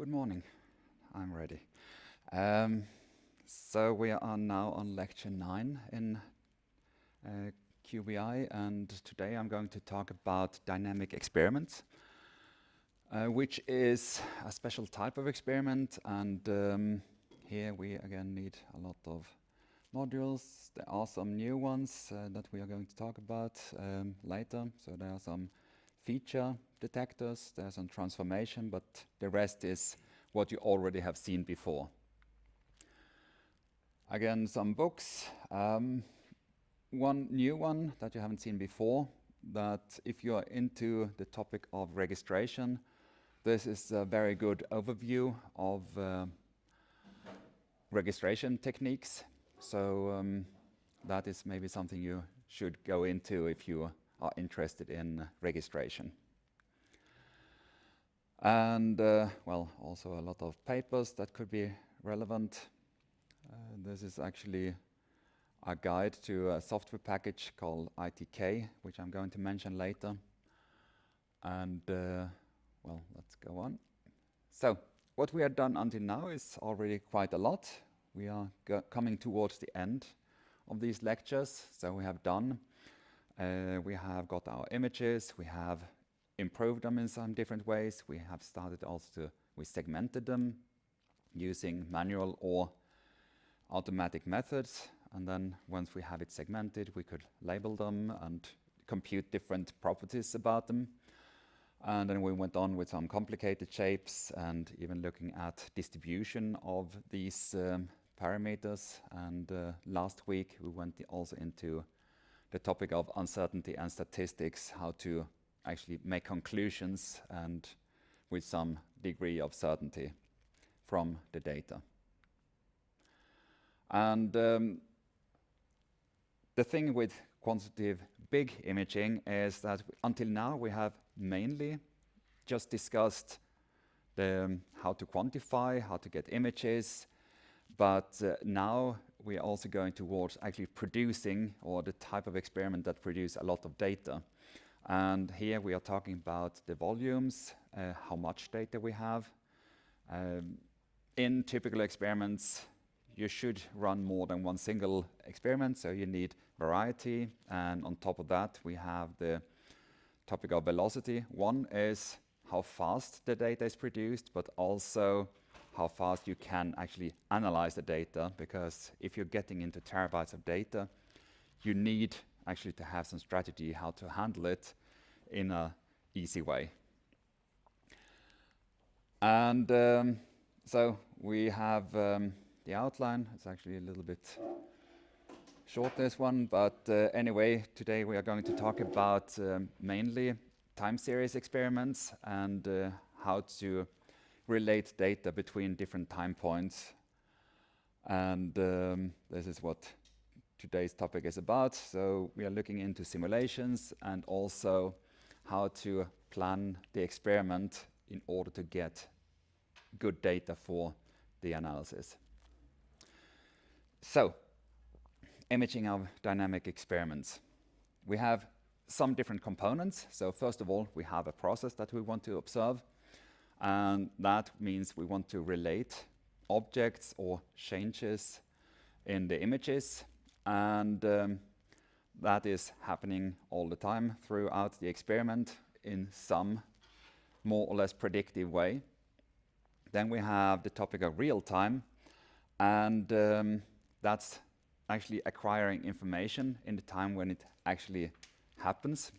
Good morning. I'm ready. So we are now on lecture 9 in QBI, and today I'm going to talk about dynamic experiments, which is a special type of experiment, and here we again need a lot of modules. There are some new ones that we are going to talk about later. So there are some feature detectors, there's some transformation, but the rest is what you already have seen before. Again, some books. One new one that you haven't seen before, that if you are into the topic of registration, this is a very good overview of registration techniques. So that is maybe something you should go into if you are interested in registration. And well, also a lot of papers that could be relevant. This is actually a guide to a software package called ITK, which I'm going to mention later. And well, let's go on. So what we have done until now is already quite a lot. We are coming towards the end of these lectures. So we have done, we have got our images, we have improved them in some different ways. We have started also we segmented them using manual or automatic methods. And then once we have it segmented, we could label them and compute different properties about them. And then we went on with some complicated shapes and even looking at distribution of these parameters. And last week we went also into the topic of uncertainty and statistics, how to actually make conclusions and with some degree of certainty from the data. And the thing with quantitative big imaging is that until now we have mainly just discussed how to quantify, how to get images, but now we are also going towards actually producing, or the type of experiment that produce a lot of data. And here we are talking about the volumes, how much data we have. In typical experiments, you should run more than one single experiment, so you need variety. And on top of that, we have the topic of velocity. One is how fast the data is produced, but also how fast you can actually analyze the data, because if you're getting into terabytes of data, you need actually to have some strategy how to handle it in an easy way. And so we have the outline. It's actually a little bit short, this one, but anyway, today we are going to talk about mainly time series experiments and how to relate data between different time points. And this is what today's topic is about. So we are looking into simulations and also how to plan the experiment in order to get good data for the analysis. So, imaging of dynamic experiments. We have some different components. So first of all, we have a process that we want to observe. And that means we want to relate objects or changes in the images. And that is happening all the time throughout the experiment in some more or less predictive way. Then we have the topic of real time. And that's actually acquiring information in the time when it actually happens.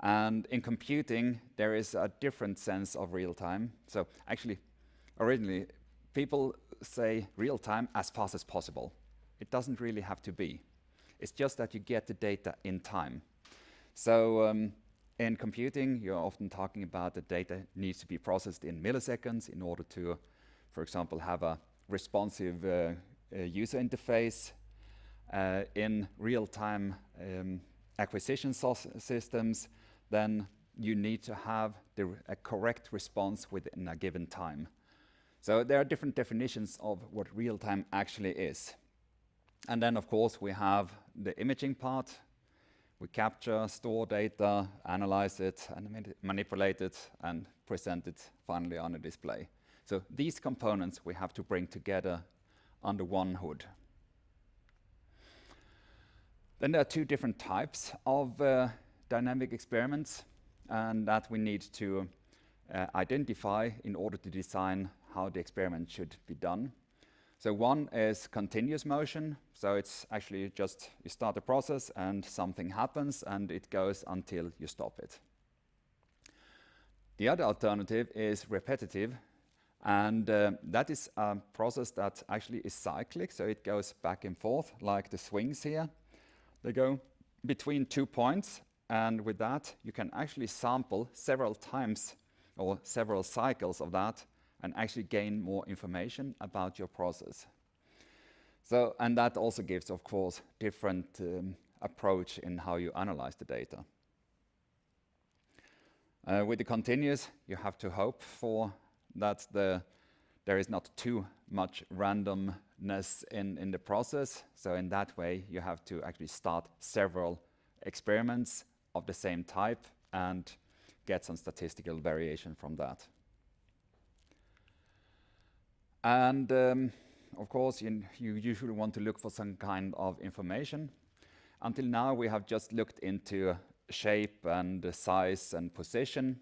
And in computing, there is a different sense of real time. So actually, originally, people say real time as fast as possible. It doesn't really have to be. It's just that you get the data in time. So in computing, you're often talking about the data needs to be processed in milliseconds in order to, for example, have a responsive user interface. In real-time acquisition systems, then you need to have a correct response within a given time. So there are different definitions of what real-time actually is. And then, of course, we have the imaging part. We capture, store data, analyze it, and manipulate it, and present it finally on a display. So these components we have to bring together under one hood. Then there are two different types of dynamic experiments, and that we need to identify in order to design how the experiment should be done. So one is continuous motion, so it's actually just you start a process and something happens and it goes until you stop it. The other alternative is repetitive, and that is a process that actually is cyclic, so it goes back and forth like the swings here. They go between 2 points, and with that you can actually sample several times or several cycles of that and actually gain more information about your process. So, and that also gives, of course, different approach in how you analyze the data. With the continuous, you have to hope for that there is not too much randomness in the process. So in that way, you have to actually start several experiments of the same type and get some statistical variation from that. And of course, you usually want to look for some kind of information. Until now, we have just looked into shape and size and position,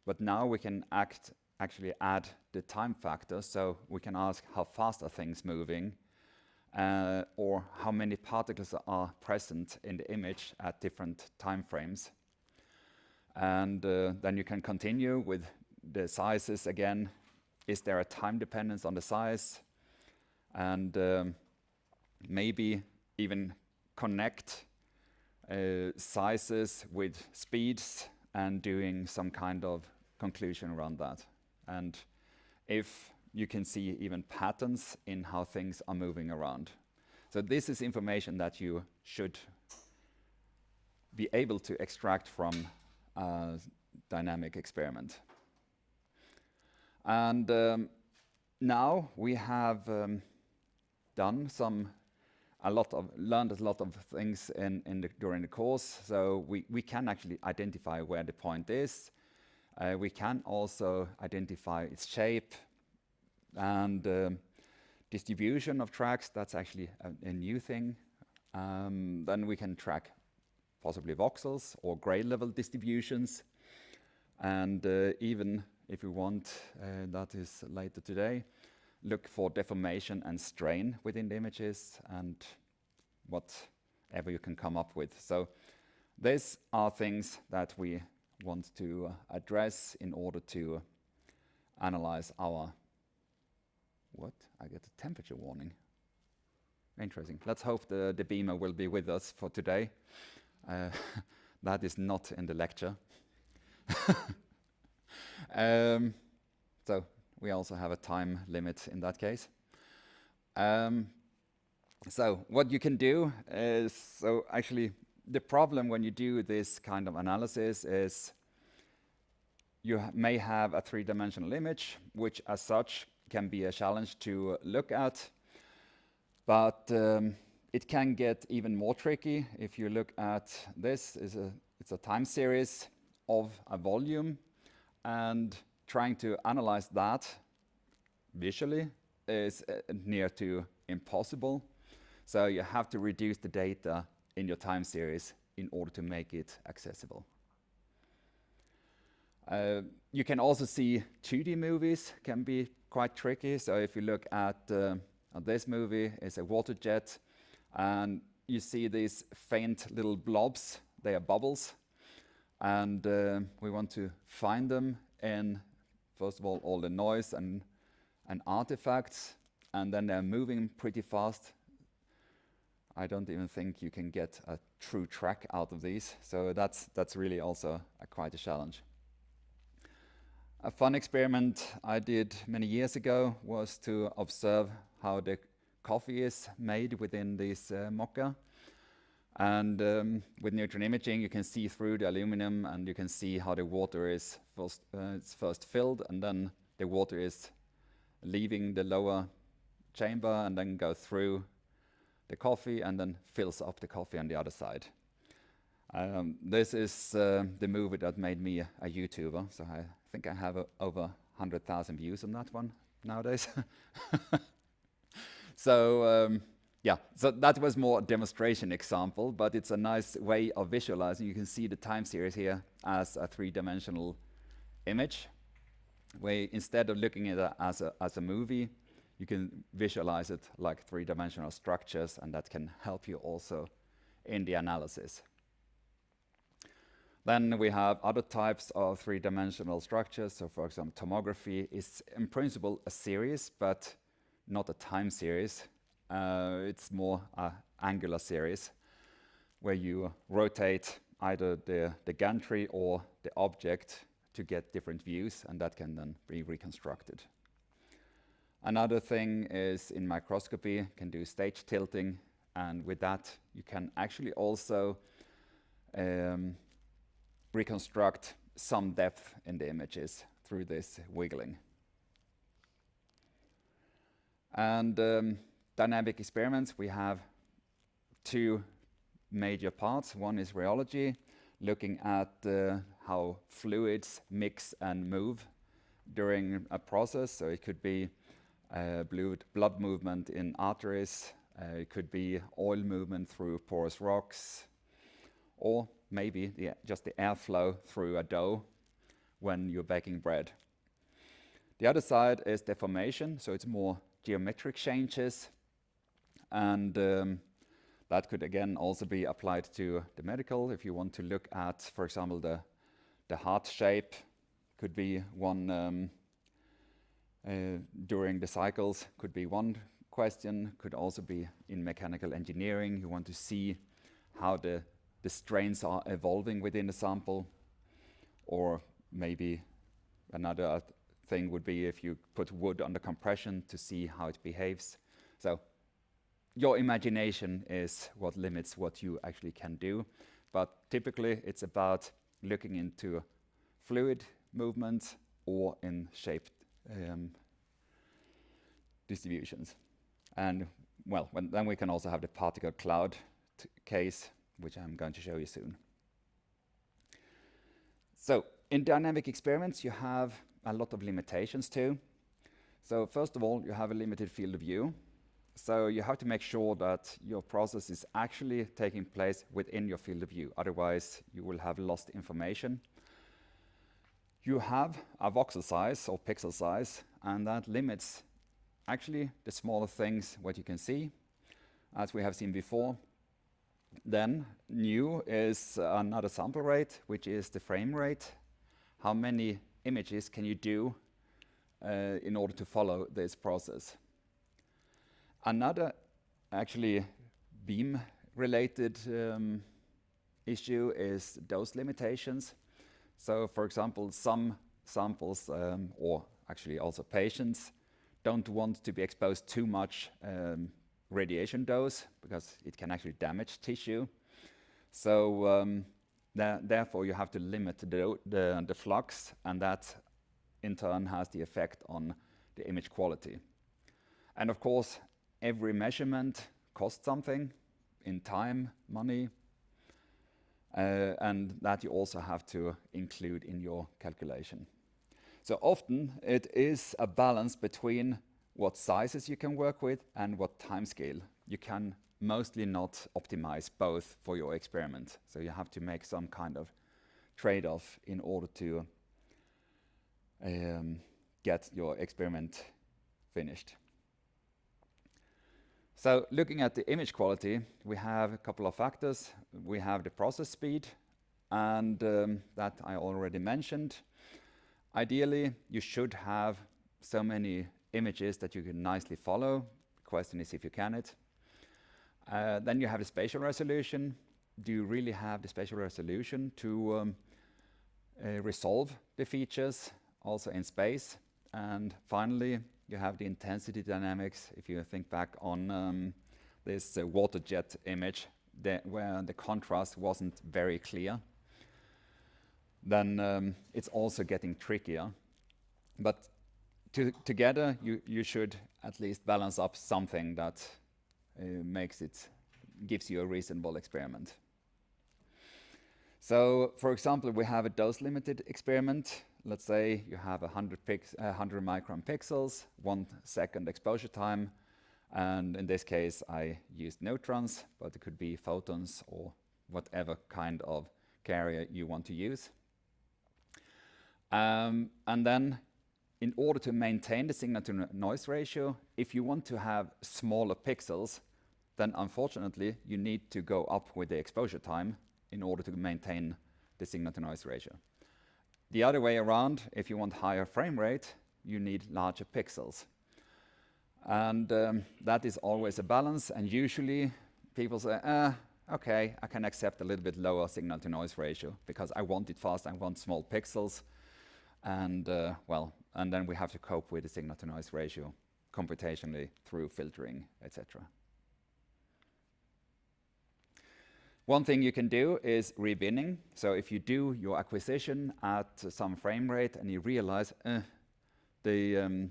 but now we can actually add the time factor, so we can ask how fast are things moving, or how many particles are present in the image at different time frames. And then you can continue with the sizes again. Is there a time dependence on the size? And maybe even connect sizes with speeds and doing some kind of conclusion around that. And if you can see even patterns in how things are moving around. So this is information that you should be able to extract from a dynamic experiment. And now we have learned a lot of things during the course. So we can actually identify where the point is. We can also identify its shape and distribution of tracks. That's actually a new thing. Then we can track possibly voxels or grade level distributions, and even if we want, that is later today, look for deformation and strain within the images and whatever you can come up with. So these are things that we want to address in order to analyze our I get a temperature warning. Interesting. Let's hope the beamer will be with us for today. That is not in the lecture. So we also have a time limit in that case. So what you can do is, so actually the problem when you do this kind of analysis is you may have a three-dimensional image, which as such can be a challenge to look at, but it can get even more tricky if you look at this. It's a time series of a volume, and trying to analyze that visually is near to impossible. So you have to reduce the data in your time series in order to make it accessible. You can also see 2D movies can be quite tricky. So if you look at this movie, it's a water jet, and you see these faint little blobs. They are bubbles, and we want to find them in, first of all the noise and artifacts, and then they're moving pretty fast. I don't even think you can get a true track out of these, so that's really also quite a challenge. A fun experiment I did many years ago was to observe how the coffee is made within this mocha. And with neutron imaging, you can see through the aluminum, and you can see how the water is first filled, and then the water is leaving the lower chamber and then go through the coffee and then fills up the coffee on the other side. This is the movie that made me a YouTuber, so I think I have over 100,000 views on that one. nowadays. So yeah, so that was more a demonstration example, but it's a nice way of visualizing. You can see the time series here as a three-dimensional image, where instead of looking at it as a movie, you can visualize it like three-dimensional structures, and that can help you also in the analysis. Then we have other types of three-dimensional structures. So for example, tomography is in principle a series, but not a time series. It's more an angular series where you rotate either the gantry or the object to get different views, and that can then be reconstructed. Another thing is in microscopy, can do stage tilting, and with that you can actually also reconstruct some depth in the images through this wiggling. And dynamic experiments, we have two major parts. One is rheology, looking at how fluids mix and move during a process. So it could be blood movement in arteries, it could be oil movement through porous rocks, or maybe just the airflow through a dough when you're baking bread. The other side is deformation, so it's more geometric changes, and that could again also be applied to the medical. If you want to look at, for example, the heart shape, could be one during the cycles, could be one question, could also be in mechanical engineering. You want to see how the strains are evolving within the sample, or maybe another thing would be if you put wood under compression to see how it behaves. So your imagination is what limits what you actually can do, but typically it's about looking into fluid movement or in shaped distributions. And well, then we can also have the particle cloud case, which I'm going to show you soon. So in dynamic experiments, you have a lot of limitations too. So first of all, you have a limited field of view. So you have to make sure that your process is actually taking place within your field of view. Otherwise, you will have lost information. You have a voxel size or pixel size, and that limits actually the smaller things what you can see, as we have seen before. Then new is another sample rate, which is the frame rate. How many images can you do in order to follow this process? Another actually beam related issue is dose limitations. So for example, some samples or actually also patients don't want to be exposed too much radiation dose because it can actually damage tissue. So therefore you have to limit the flux, and that in turn has the effect on the image quality. And of course, every measurement costs something in time, money, and that you also have to include in your calculation. So often it is a balance between what sizes you can work with and what time scale. You can mostly not optimize both for your experiment. So you have to make some kind of trade-off in order to get your experiment finished. So looking at the image quality, we have a couple of factors. We have the process speed, and that I already mentioned. Ideally, you should have so many images that you can nicely follow. The question is if you can it. Then you have the spatial resolution. Do you really have the spatial resolution to resolve the features also in space? And finally, you have the intensity dynamics. If you think back on this water jet image where the contrast wasn't very clear, then it's also getting trickier. But together, you should at least balance up something that gives you a reasonable experiment. So, for example, we have a dose-limited experiment. let's say you have 100 micron pixels, 1 second exposure time, and in this case I used neutrons, but it could be photons or whatever kind of carrier you want to use. And then in order to maintain the signal to noise ratio, if you want to have smaller pixels, then unfortunately you need to go up with the exposure time in order to maintain the signal to noise ratio. The other way around, if you want higher frame rate, you need larger pixels. And that is always a balance, and usually people say, okay, I can accept a little bit lower signal to noise ratio because I want it fast, I want small pixels, and and then we have to cope with the signal to noise ratio computationally through filtering, etc. One thing you can do is rebinning. So if you do your acquisition at some frame rate and you realize the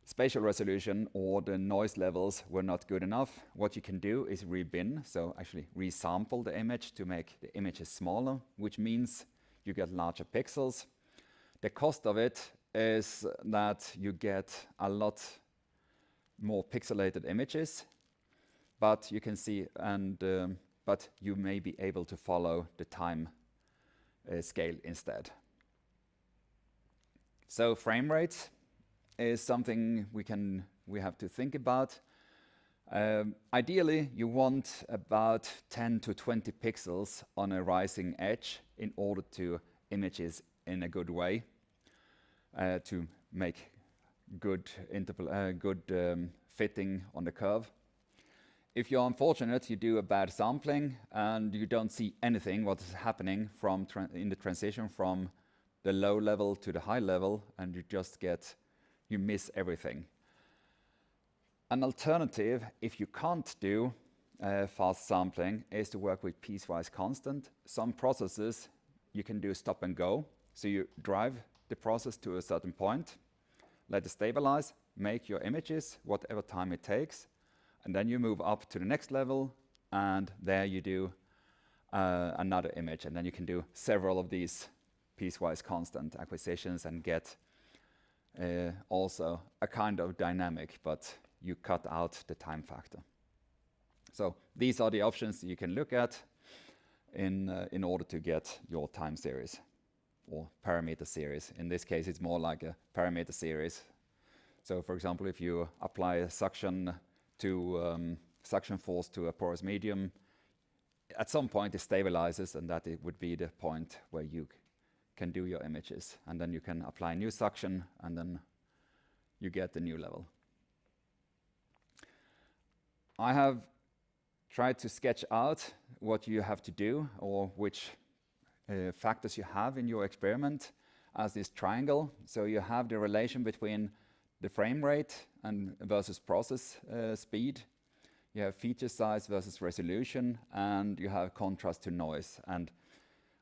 spatial resolution or the noise levels were not good enough, what you can do is rebin, so actually resample the image to make the images smaller, which means you get larger pixels. The cost of it is that you get a lot more pixelated images, but you can see, but you may be able to follow the time scale instead. So frame rate is something we have to think about. Ideally, you want about 10 to 20 pixels on a rising edge in order to images in a good way, to make good fitting on the curve. If you're unfortunate, you do a bad sampling and you don't see anything what is happening in the transition from the low level to the high level, and you miss everything. An alternative, if you can't do fast sampling, is to work with piecewise constant. Some processes you can do stop and go, so you drive the process to a certain point, let it stabilize, make your images whatever time it takes, and then you move up to the next level, and there you do another image, and then you can do several of these piecewise constant acquisitions and get also a kind of dynamic, but you cut out the time factor. So these are the options you can look at in order to get your time series or parameter series. In this case, it's more like a parameter series. So for example, if you apply a suction force to a porous medium, at some point it stabilizes, and that it would be the point where you can do your images, and then you can apply new suction, and then you get the new level. I have tried to sketch out what you have to do, or which factors you have in your experiment as this triangle. So you have the relation between the frame rate and versus process speed. You have feature size versus resolution, and you have contrast to noise. And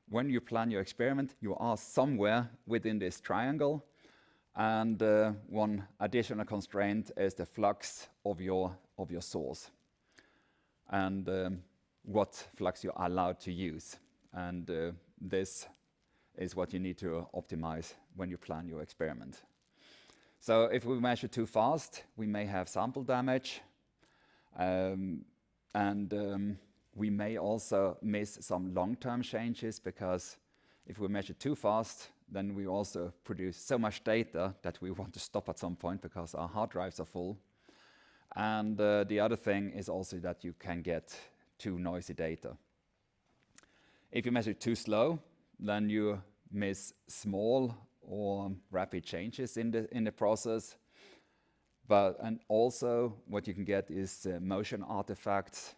when you plan your experiment, you are somewhere within this triangle, and one additional constraint is the flux of your source, and what flux you're allowed to use. And this is what you need to optimize when you plan your experiment. So if we measure too fast, we may have sample damage, and we may also miss some long-term changes, because if we measure too fast, then we also produce so much data that we want to stop at some point because our hard drives are full. And the other thing is also that you can get too noisy data. If you measure too slow, then you miss small or rapid changes in the process. And also what you can get is motion artifacts.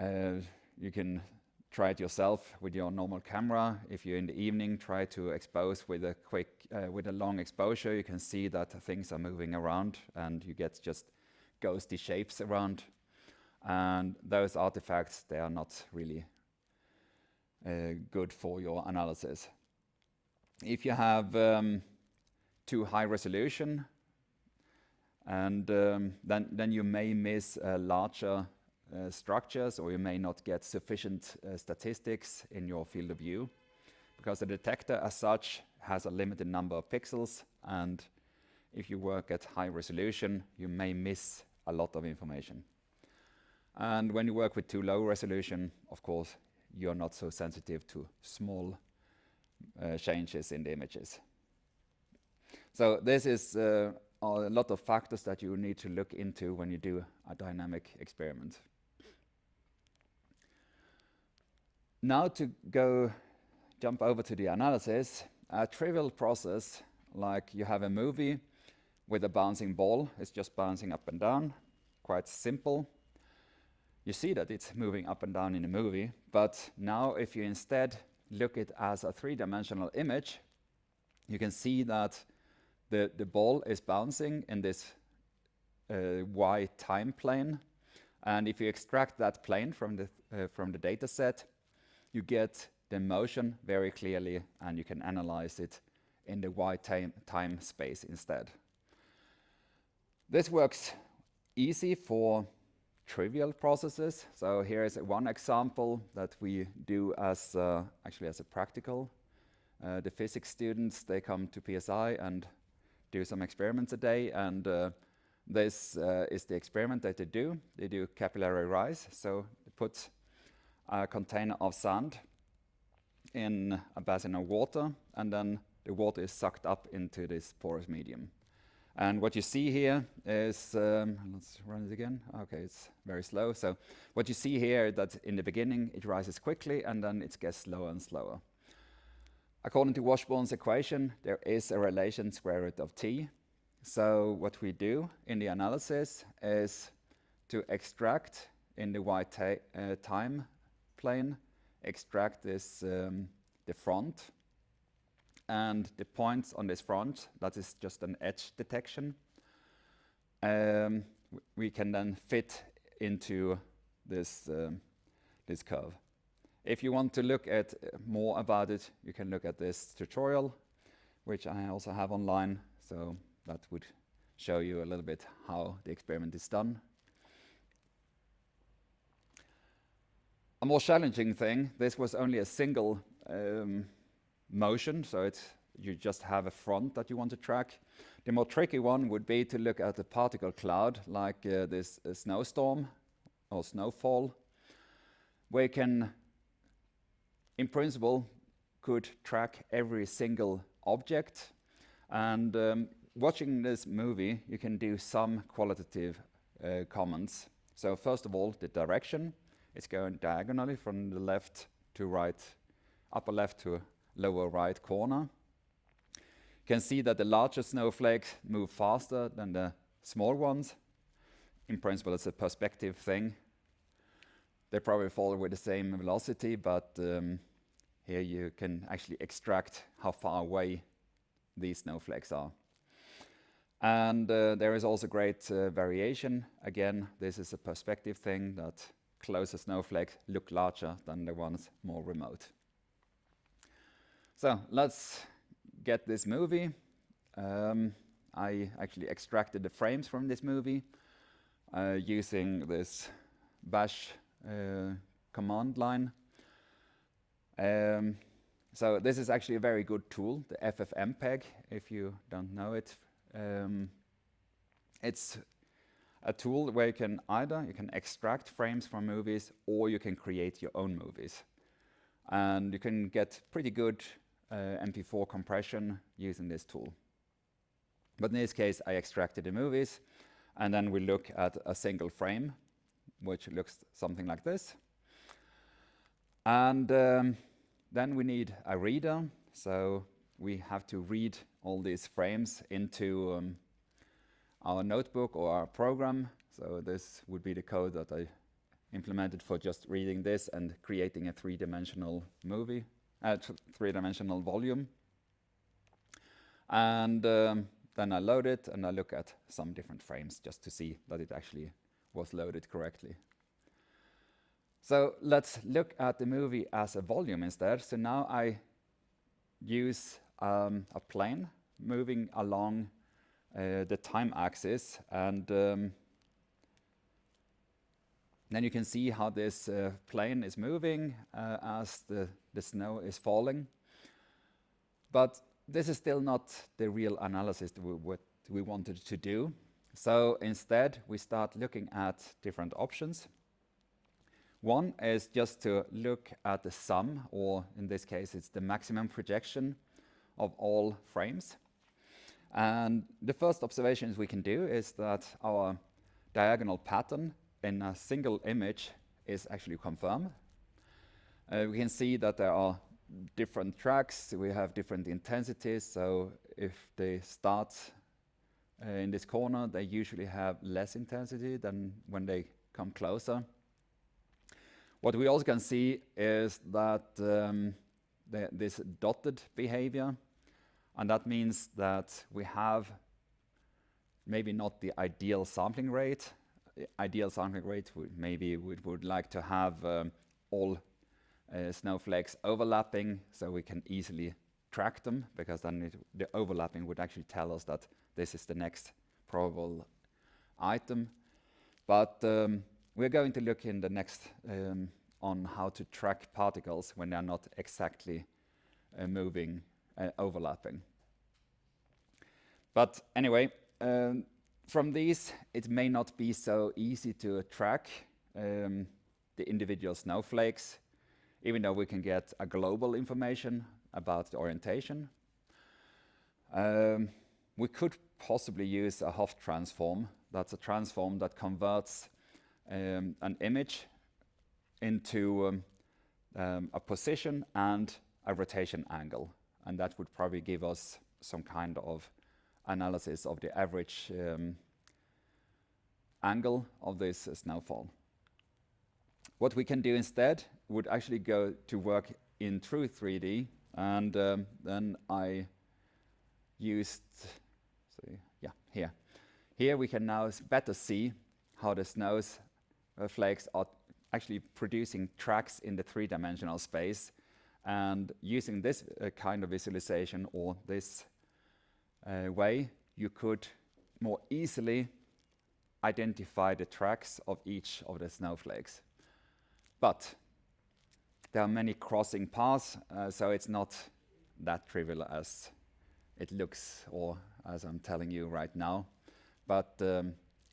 You can try it yourself with your normal camera. If you in the evening try to expose with a long exposure, you can see that things are moving around and you get just ghosty shapes around. And those artifacts, they are not really good for your analysis. If you have too high resolution, and then you may miss larger structures, or you may not get sufficient statistics in your field of view, because the detector as such has a limited number of pixels, and if you work at high resolution, you may miss a lot of information. And when you work with too low resolution, of course, you're not so sensitive to small changes in the images. So this is a lot of factors that you need to look into when you do a dynamic experiment. Now to jump over to the analysis, a trivial process like you have a movie with a bouncing ball, it's just bouncing up and down, quite simple. You see that it's moving up and down in the movie, but now if you instead look at it as a three-dimensional image, you can see that the ball is bouncing in this y time plane, and if you extract that plane from the data set, you get the motion very clearly, and you can analyze it in the y time space instead. This works easy for trivial processes. So here is one example that we do as actually as a practical. The physics students, they come to PSI and do some experiments a day, and this is the experiment that they do. They do capillary rise, so they put a container of sand in a basin of water, and then the water is sucked up into this porous medium. And what you see here is, let's run it again. Okay, it's very slow. So what you see here, that in the beginning it rises quickly and then it gets slower and slower. According to Washburn's equation, there is a relation square root of t. So what we do in the analysis is to extract in the y time plane, extract this the front, and the points on this front, that is just an edge detection. We can then fit into this this curve. If you want to look at more about it, you can look at this tutorial, which I also have online, so that would show you a little bit how the experiment is done. A more challenging thing, this was only a single motion, so you just have a front that you want to track. The more tricky one would be to look at a particle cloud, like this snowstorm or snowfall, where you can, in principle, could track every single object. And watching this movie, you can do some qualitative comments. So first of all, the direction. It's going diagonally from the left to right, upper left to lower right corner. You can see that the larger snowflakes move faster than the small ones. In principle, it's a perspective thing. They probably fall with the same velocity, but here you can actually extract how far away these snowflakes are. And there is also great variation. Again, this is a perspective thing, that closer snowflakes look larger than the ones more remote. So let's get this movie. I actually extracted the frames from this movie using this bash command line. So this is actually a very good tool, the FFmpeg, if you don't know it. It's a tool where you can extract frames from movies, or you can create your own movies. And you can get pretty good MP4 compression using this tool. But in this case, I extracted the movies, and then we look at a single frame, which looks something like this. And then we need a reader, so we have to read all these frames into our notebook or our program. So this would be the code that I implemented for just reading this and creating a three-dimensional movie, three-dimensional volume. And then I load it and I look at some different frames just to see that it actually was loaded correctly. So let's look at the movie as a volume instead. So now I use a plane moving along the time axis, and then you can see how this plane is moving as the snow is falling. But this is still not the real analysis that what we wanted to do. So instead, we start looking at different options. One is just to look at the sum, or in this case, it's the maximum projection of all frames. And the first observations we can do is that our diagonal pattern in a single image is actually confirmed. We can see that there are different tracks, we have different intensities, so if they start in this corner, they usually have less intensity than when they come closer. What we also can see is that this dotted behavior, and that means that we have maybe not the ideal sampling rate. The ideal sampling rate maybe we would like to have all snowflakes overlapping so we can easily track them, because then the overlapping would actually tell us that this is the next probable item. But we're going to look in the next on how to track particles when they're not exactly moving, overlapping. But anyway, from these, it may not be so easy to track the individual snowflakes, even though we can get a global information about the orientation. We could possibly use a Hoff transform. That's a transform that converts an image into a position and a rotation angle. And that would probably give us some kind of analysis of the average angle of this snowfall. What we can do instead would actually go to work in true 3D, and then I used, here. Here we can now better see how the snowflakes are actually producing tracks in the three-dimensional space, and using this kind of visualization, or this way, you could more easily identify the tracks of each of the snowflakes. But there are many crossing paths, so it's not that trivial as it looks, or as I'm telling you right now. But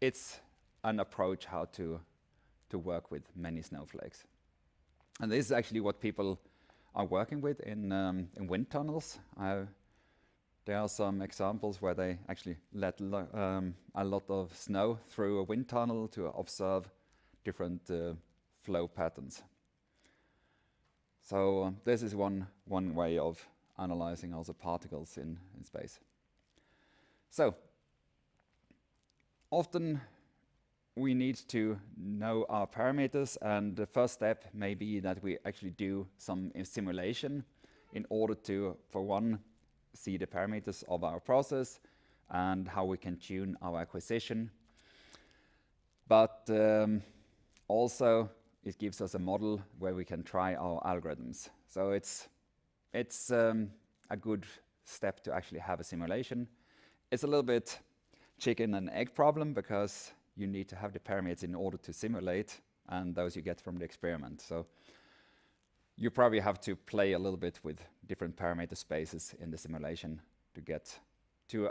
it's an approach how to work with many snowflakes. And this is actually what people are working with in wind tunnels. There are some examples where they actually let a lot of snow through a wind tunnel to observe different flow patterns. So this is one way of analyzing also particles in space. So often we need to know our parameters, and the first step may be that we actually do some simulation in order to, for one, see the parameters of our process and how we can tune our acquisition. But also it gives us a model where we can try our algorithms. So it's a good step to actually have a simulation. It's a little bit chicken and egg problem, because you need to have the parameters in order to simulate, and those you get from the experiment. So you probably have to play a little bit with different parameter spaces in the simulation to get to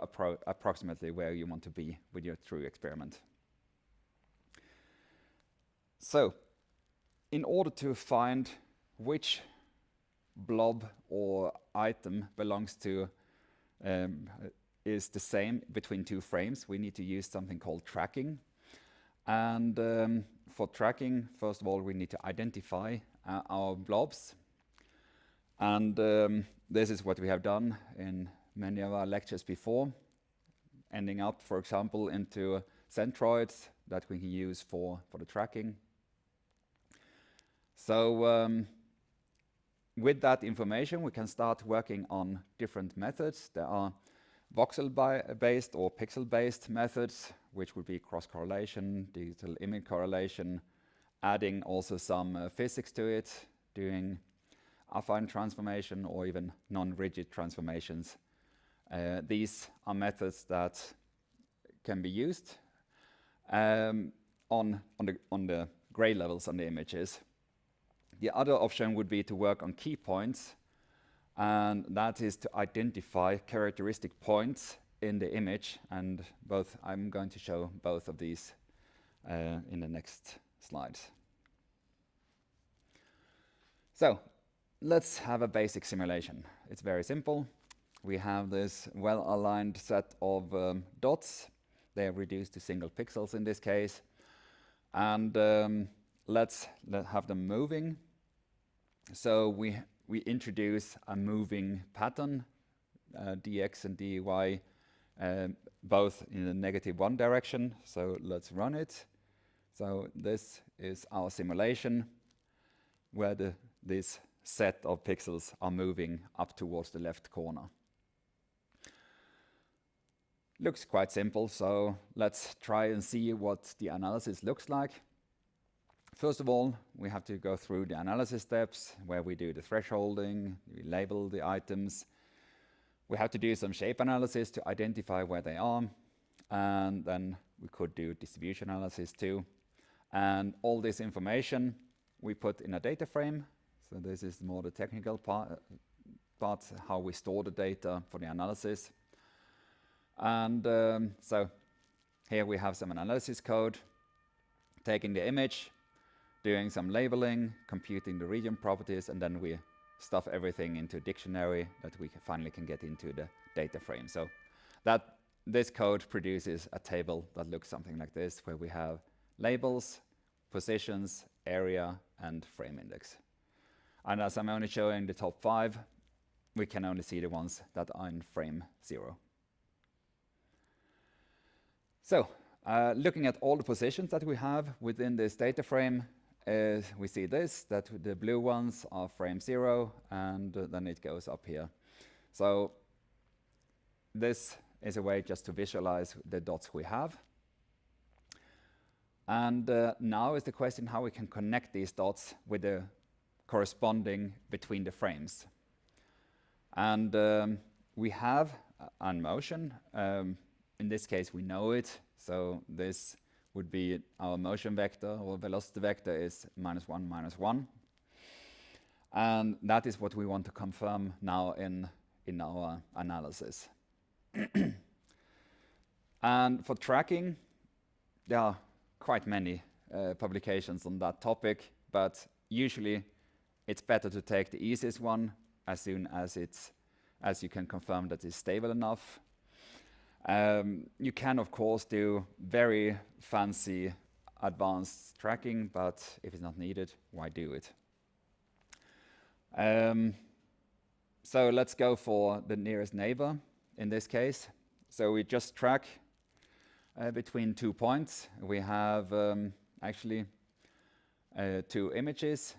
approximately where you want to be with your true experiment. So in order to find which blob or item belongs to is the same between two frames, we need to use something called tracking. And for tracking, first of all, we need to identify our blobs. And this is what we have done in many of our lectures before, ending up, for example, into centroids that we can use for the tracking. So with that information, we can start working on different methods. There are voxel-based or pixel-based methods, which would be cross-correlation, digital image correlation, adding also some physics to it, doing affine transformation or even non-rigid transformations. These are methods that can be used on the gray levels on the images. The other option would be to work on key points, and that is to identify characteristic points in the image, and I'm going to show both of these in the next slides. So let's have a basic simulation. It's very simple. We have this well-aligned set of dots. They are reduced to single pixels in this case. And let's have them moving. So we introduce a moving pattern, dx and dy, both in the -1 direction. So let's run it. So this is our simulation where this set of pixels are moving up towards the left corner. Looks quite simple, so let's try and see what the analysis looks like. First of all, we have to go through the analysis steps where we do the thresholding, we label the items. We have to do some shape analysis to identify where they are, and then we could do distribution analysis too. And all this information we put in a data frame. So this is more the technical part, how we store the data for the analysis. And so here we have some analysis code, taking the image, doing some labeling, computing the region properties, and then we stuff everything into a dictionary that we finally can get into the data frame. So this code produces a table that looks something like this, where we have labels, positions, area, and frame index. And as I'm only showing the top 5, we can only see the ones that are in frame 0. So, looking at all the positions that we have within this data frame, we see that the blue ones are frame 0, and then it goes up here. So this is a way just to visualize the dots we have. And now is the question how we can connect these dots with the corresponding between the frames. And we have a motion. In this case, we know it. So this would be our motion vector, or velocity vector is -1, -1. And that is what we want to confirm now in our analysis. And for tracking, there are quite many publications on that topic, but usually it's better to take the easiest one as soon as you can confirm that it's stable enough. You can, of course, do very fancy advanced tracking, but if it's not needed, why do it? So let's go for the nearest neighbor in this case. So we just track between 2 points. We have actually 2 images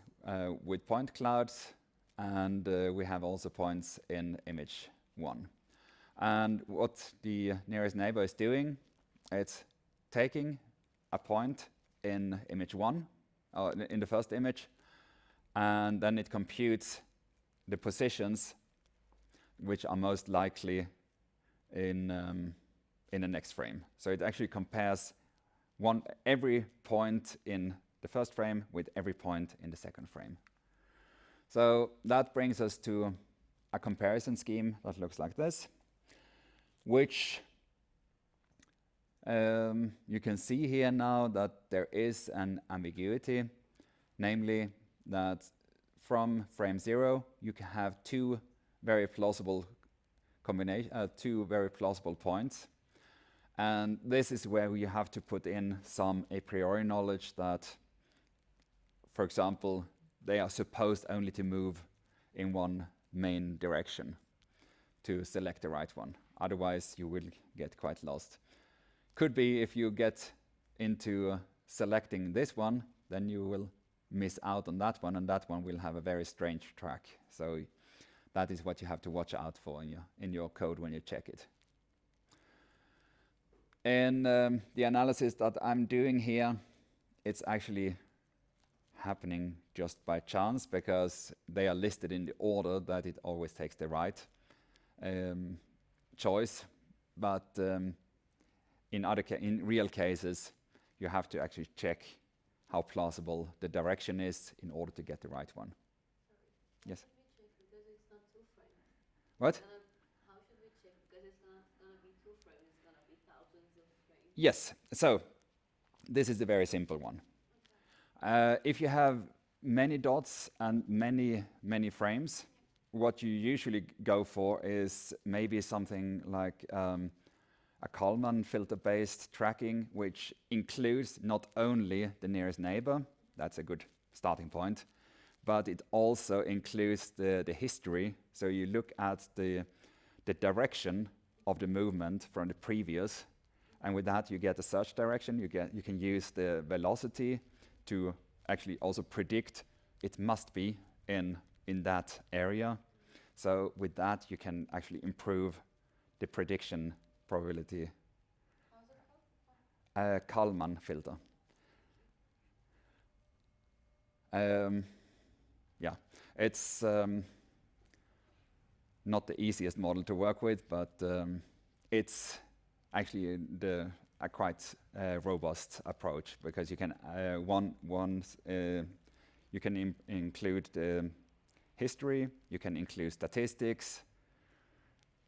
with point clouds, and we have also points in image 1. And what the nearest neighbor is doing, it's taking a point in image 1, or in the first image, and then it computes the positions which are most likely in the next frame. So it actually compares every point in the first frame with every point in the second frame. So that brings us to a comparison scheme that looks like this, which you can see here now that there is an ambiguity, namely that from frame 0 you can have two very plausible points, and this is where you have to put in some a priori knowledge that, for example, they are supposed only to move in one main direction to select the right one. Otherwise, you will get quite lost. Could be if you get into selecting this one, then you will miss out on that one, and that one will have a very strange track. So that is what you have to watch out for in your code when you check it. In the analysis that I'm doing here, it's actually happening just by chance, because they are listed in the order that it always takes the right choice. But in real cases, you have to actually check how plausible the direction is in order to get the right one. Yes? Because it's not 2 frames. What? How should we check? Because it's not gonna be 2 frames, it's gonna be thousands of frames. Yes. So this is a very simple one. If you have many dots and many frames, what you usually go for is maybe something like a Kalman filter-based tracking, which includes not only the nearest neighbor, that's a good starting point, but it also includes the history. So you look at the direction of the movement from the previous, and with that you get a search direction. You can use the velocity to actually also predict it must be in that area. So with that you can actually improve the prediction probability. How's it called? Kalman filter. Yeah, it's not the easiest model to work with, but it's actually a quite robust approach, because you can you can include history, you can include statistics,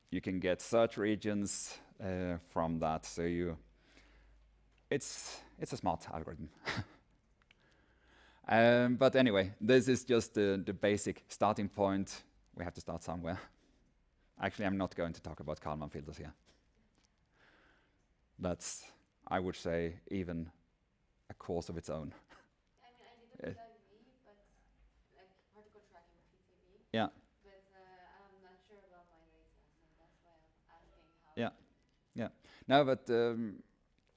you can get search regions from that. So it's a smart algorithm. But anyway, this is just the basic starting point. We have to start somewhere. Actually, I'm not going to talk about Kalman filters here. That's, I would say, even a course of its own. I mean, I did a PIV, but like particle tracking PTV. Yeah. But I'm not sure about my data, so that's why I'm asking how. Yeah. Yeah. No, but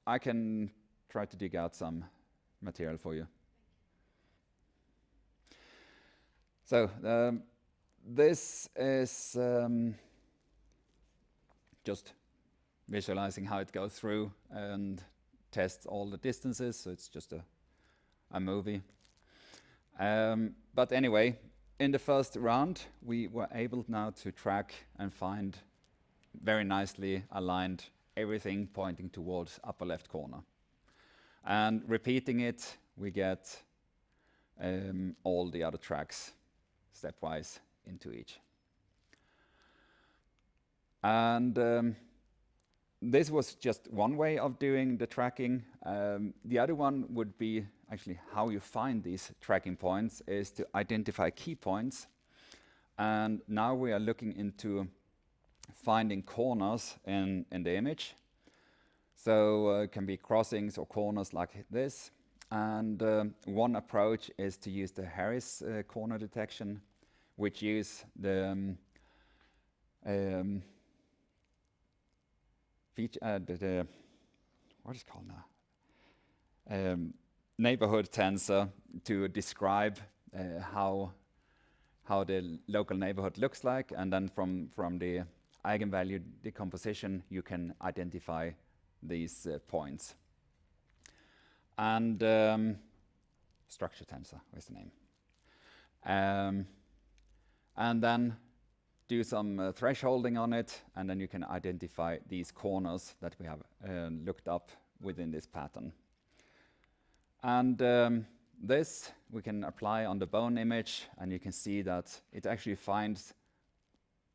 I can try to dig out some material for you. So this is just visualizing how it goes through and tests all the distances. So it's just a movie. But anyway, in the first round, we were able now to track and find very nicely aligned everything pointing towards upper left corner. And repeating it, we get all the other tracks stepwise into each. And this was just one way of doing the tracking. The other one would be actually how you find these tracking points is to identify key points. And now we are looking into finding corners in the image. So it can be crossings or corners like this. And one approach is to use the Harris corner detection, which use the feature, what is it called now? Neighborhood tensor to describe how the local neighborhood looks like, and then from the eigenvalue decomposition you can identify these points. And structure tensor is the name. And then do some thresholding on it, and then you can identify these corners that we have looked up within this pattern. And this we can apply on the bone image, and you can see that it actually finds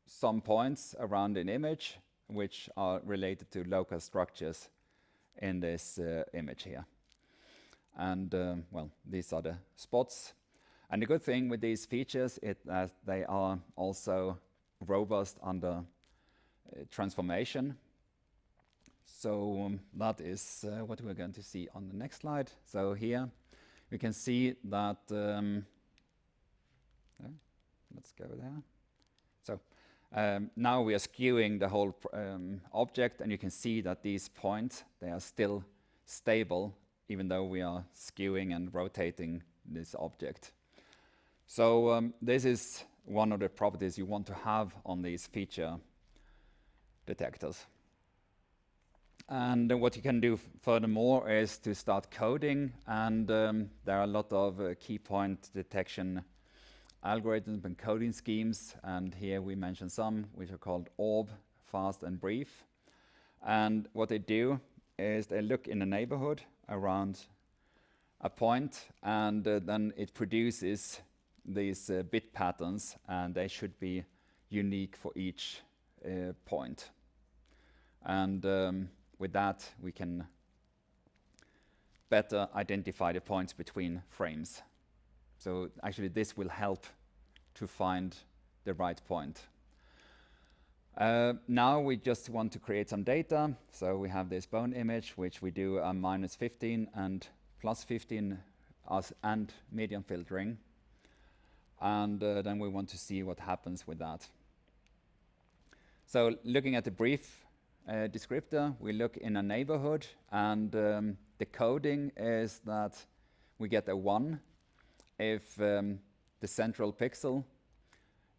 some points around an image which are related to local structures in this image here. And well, these are the spots. And the good thing with these features is that they are also robust under transformation. So that is what we're going to see on the next slide. So here we can see that, let's go there. So now we are skewing the whole object, and you can see that these points, they are still stable, even though we are skewing and rotating this object. So this is one of the properties you want to have on these feature detectors. And what you can do furthermore is to start coding, and there are a lot of key point detection algorithms and coding schemes, and here we mention some which are called orb, fast and brief. And what they do is they look in the neighborhood around a point, and then it produces these bit patterns, and they should be unique for each point. And with that, we can better identify the points between frames. So actually, this will help to find the right point. Now we just want to create some data. So we have this bone image, which we do a -15 and +15 and median filtering. And then we want to see what happens with that. So looking at the brief descriptor, we look in a neighborhood, and the coding is that we get a 1 if the central pixel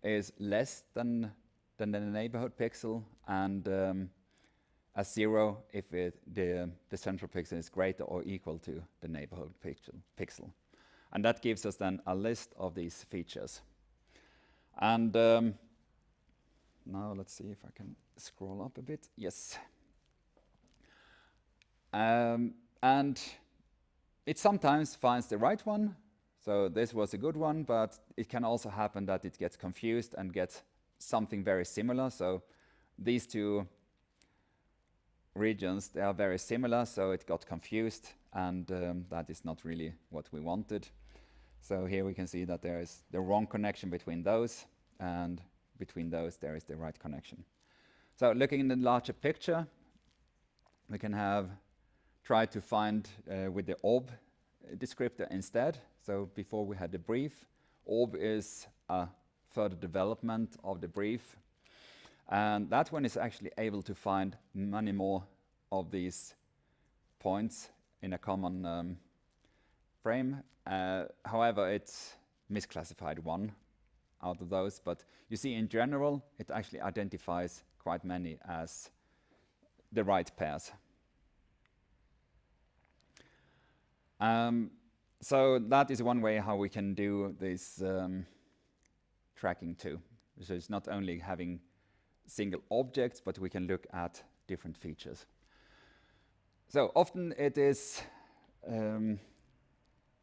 is less than the neighborhood pixel, and a 0 if the central pixel is greater or equal to the neighborhood pixel. And that gives us then a list of these features. And now let's see if I can scroll up a bit. Yes. And it sometimes finds the right one. So this was a good one, but it can also happen that it gets confused and gets something very similar. So these two regions, they are very similar, so it got confused, and that is not really what we wanted. So here we can see that there is the wrong connection between those, and between those there is the right connection. So looking in the larger picture, we can have tried to find with the orb descriptor instead. So before we had the brief, orb is a further development of the brief. And that one is actually able to find many more of these points in a common frame. However, it's misclassified 1 out of those. But you see, in general, it actually identifies quite many as the right pairs. So that is one way how we can do this tracking too. So it's not only having single objects, but we can look at different features. So often it is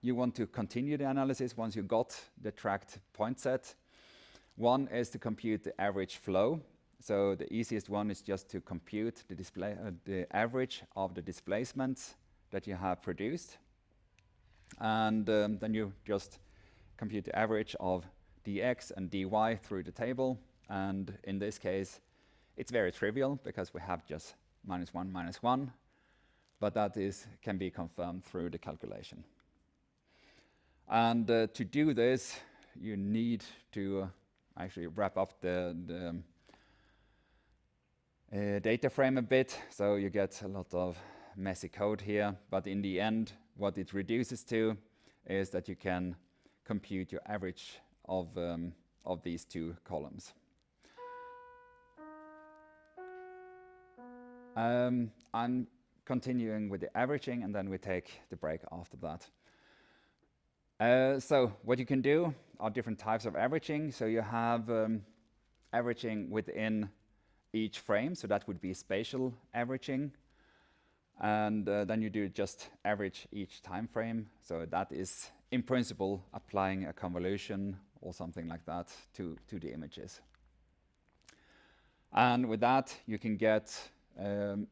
you want to continue the analysis once you got the tracked point set. One is to compute the average flow. So the easiest one is just to compute the average of the displacements that you have produced. And then you just compute the average of dx and dy through the table. And in this case, it's very trivial because we have just -1, -1. But that can be confirmed through the calculation. And to do this, you need to actually wrap up the data frame a bit. So you get a lot of messy code here. But in the end, what it reduces to is that you can compute your average of these two columns. I'm continuing with the averaging, and then we take the break after that. So what you can do are different types of averaging. So you have averaging within each frame, so that would be spatial averaging. And then you do just average each time frame. So that is, in principle, applying a convolution or something like that to the images. And with that, you can get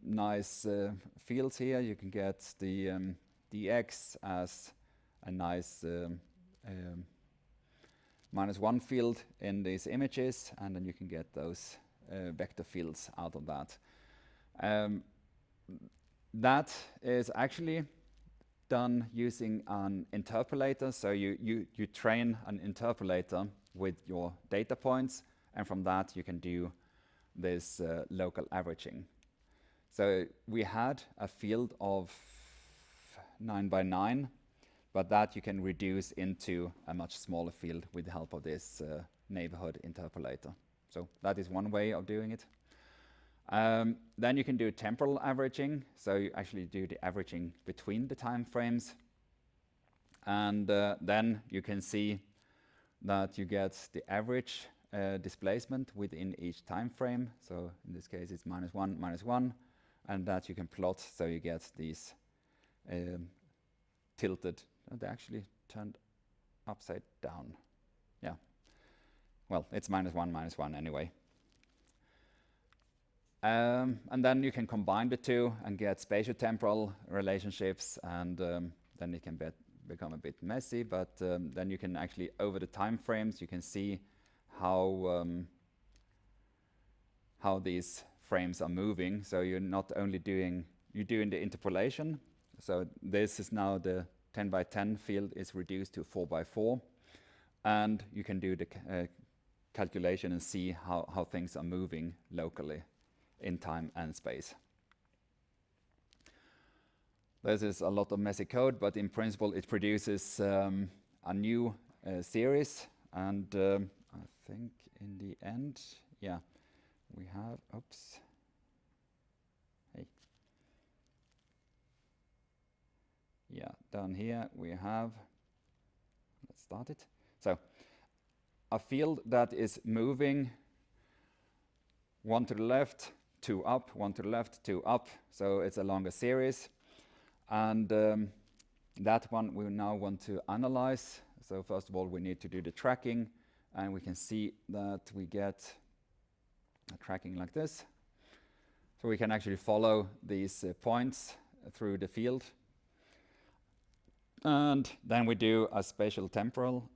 nice fields here. You can get the dx as a nice -1 field in these images, and then you can get those vector fields out of that. That is actually done using an interpolator. So you train an interpolator with your data points, and from that you can do this local averaging. So we had a field of 9 by 9, but that you can reduce into a much smaller field with the help of this neighborhood interpolator. So that is one way of doing it. Then you can do temporal averaging. So you actually do the averaging between the time frames. And then you can see that you get the average displacement within each time frame. So in this case, it's -1, -1. And that you can plot, so you get these tilted. They actually turned upside down. Yeah. well, it's -1 anyway. And then you can combine the two and get spatiotemporal relationships, and then it can become a bit messy, but then you can actually, over the time frames, you can see how these frames are moving. So you're not only doing the interpolation. So this is now the 10 by 10 field is reduced to 4 by 4, and you can do the calculation and see how things are moving locally in time and space. This is a lot of messy code, but in principle it produces a new series, and I think in the end, yeah, we have, oops, hey. Yeah, down here we have, let's start it. So, a field that is moving one to the left, two up, one to the left, two up, so it's a longer series. And that one we now want to analyze. So first of all, we need to do the tracking, and we can see that we get a tracking like this. So we can actually follow these points through the field. And then we do a spatial temporal,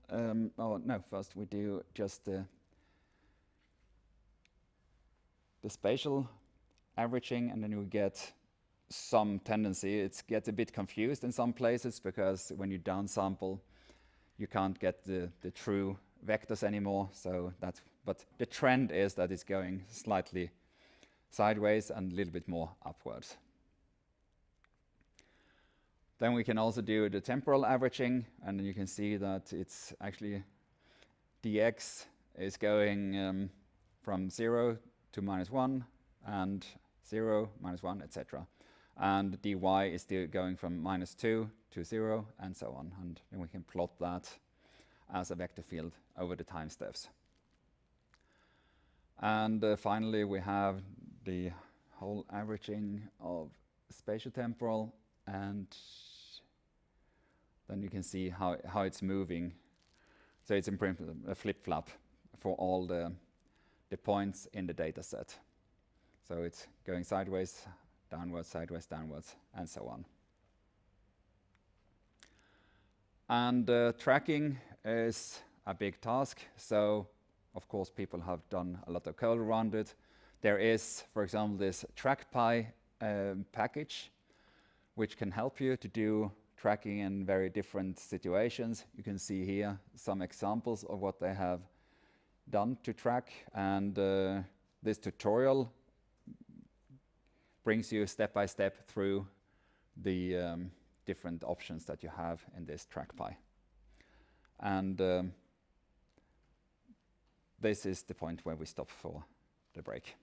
first we do just the spatial averaging, and then you get some tendency. It gets a bit confused in some places, because when you downsample, you can't get the true vectors anymore. So but the trend is that it's going slightly sideways and a little bit more upwards. Then we can also do the temporal averaging, and then you can see that it's actually dx is going from 0 to -1, and 0, -1, etc. And dy is still going from -2 to 0, and so on. And then we can plot that as a vector field over the time steps. And finally, we have the whole averaging of spatiotemporal, and then you can see how it's moving. So it's in principle a flip-flop for all the points in the data set. So it's going sideways, downwards, sideways, downwards, and so on. And tracking is a big task. So, of course, people have done a lot of code around it. There is, for example, this TrackPy package, which can help you to do tracking in very different situations. You can see here some examples of what they have done to track, and this tutorial brings you step by step through the different options that you have in this TrackPy. And this is the point where we stop for the break.